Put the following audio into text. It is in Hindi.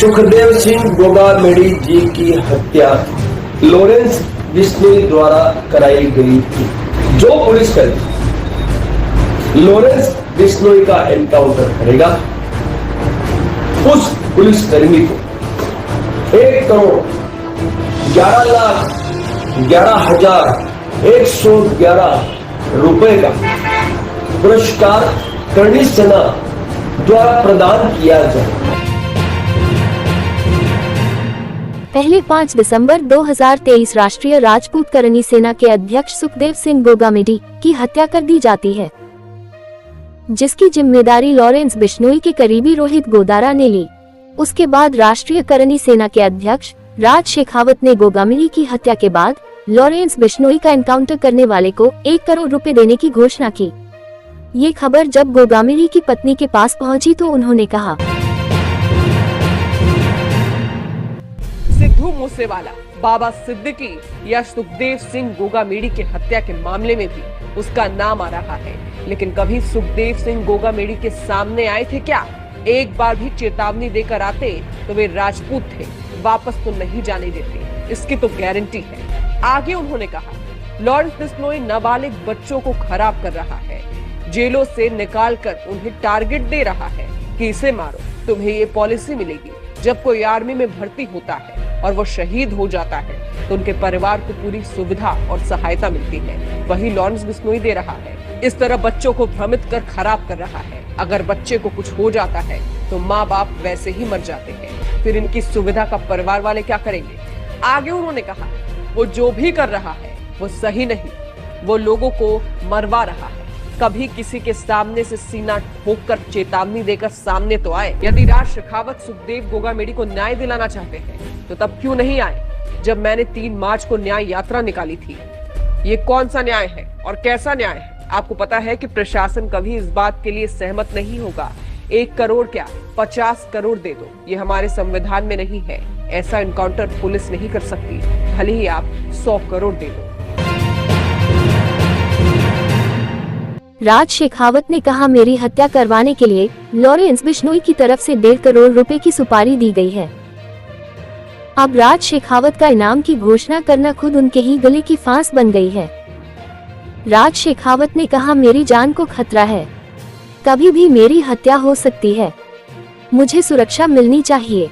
सुखदेव सिंह गोगामेडी जी की हत्या लॉरेंस बिश्नोई द्वारा कराई गई थी। जो पुलिसकर्मी लॉरेंस बिश्नोई का एनकाउंटर करेगा, उस पुलिसकर्मी को 1,11,11,111 रुपए का पुरस्कार करणी सेना द्वारा प्रदान किया जाए। पहले 5 दिसंबर 2023 राष्ट्रीय राजपूत करणी सेना के अध्यक्ष सुखदेव सिंह गोगामेडी की हत्या कर दी जाती है, जिसकी जिम्मेदारी लॉरेंस बिश्नोई के करीबी रोहित गोदारा ने ली। उसके बाद राष्ट्रीय करणी सेना के अध्यक्ष राज शेखावत ने गोगामेडी की हत्या के बाद लॉरेंस बिश्नोई का एनकाउंटर करने वाले को 1 करोड़ रुपए देने की घोषणा की। ये खबर जब गोगामेडी की पत्नी के पास पहुंची तो उन्होंने कहा, सिद्धू मूसेवाला, बाबा सिद्दीकी या सुखदेव सिंह गोगामेडी की हत्या के मामले में भी उसका नाम आ रहा है, लेकिन कभी सुखदेव सिंह गोगामेडी के सामने आए थे क्या? एक बार भी चेतावनी देकर आते तो वे राजपूत थे, वापस तो नहीं जाने देते, इसकी तो गारंटी है। आगे उन्होंने कहा, लॉरेंस बिश्नोई नाबालिग बच्चों को खराब कर रहा है, जेलों से निकालकर उन्हें टारगेट दे रहा है कि इसे मारो, तुम्हें ये पॉलिसी मिलेगी। जब कोई आर्मी में भर्ती होता है और वो शहीद हो जाता है तो उनके परिवार को पूरी सुविधा और सहायता मिलती है, वही लॉरेंस बिश्नोई दे रहा है। इस तरह बच्चों को भ्रमित कर खराब कर रहा है। अगर बच्चे को कुछ हो जाता है तो माँ बाप वैसे ही मर जाते हैं, फिर इनकी सुविधा का परिवार वाले क्या करेंगे? आगे उन्होंने कहा, वो जो भी कर रहा है वो सही नहीं, वो लोगों को मरवा रहा है। कभी किसी के सामने से सीना ठोककर चेतावनी देकर सामने तो आए। यदि राज शेखावत सुखदेव गोगामेडी को न्याय दिलाना चाहते हैं तो तब क्यों नहीं आए जब मैंने 3 मार्च को न्याय यात्रा निकाली थी? ये कौन सा न्याय है और कैसा न्याय है? आपको पता है कि प्रशासन कभी इस बात के लिए सहमत नहीं होगा। 1 करोड़ क्या 50 करोड़ दे दो, ये हमारे संविधान में नहीं है। ऐसा एनकाउंटर पुलिस नहीं कर सकती, भले ही आप 100 करोड़ दे दो। राज शेखावत ने कहा, मेरी हत्या करवाने के लिए लॉरेंस बिश्नोई की तरफ से 1.5 करोड़ रुपए की सुपारी दी गई है। अब राज शेखावत का इनाम की घोषणा करना खुद उनके ही गले की फांस बन गई है। राज शेखावत ने कहा, मेरी जान को खतरा है, कभी भी मेरी हत्या हो सकती है, मुझे सुरक्षा मिलनी चाहिए।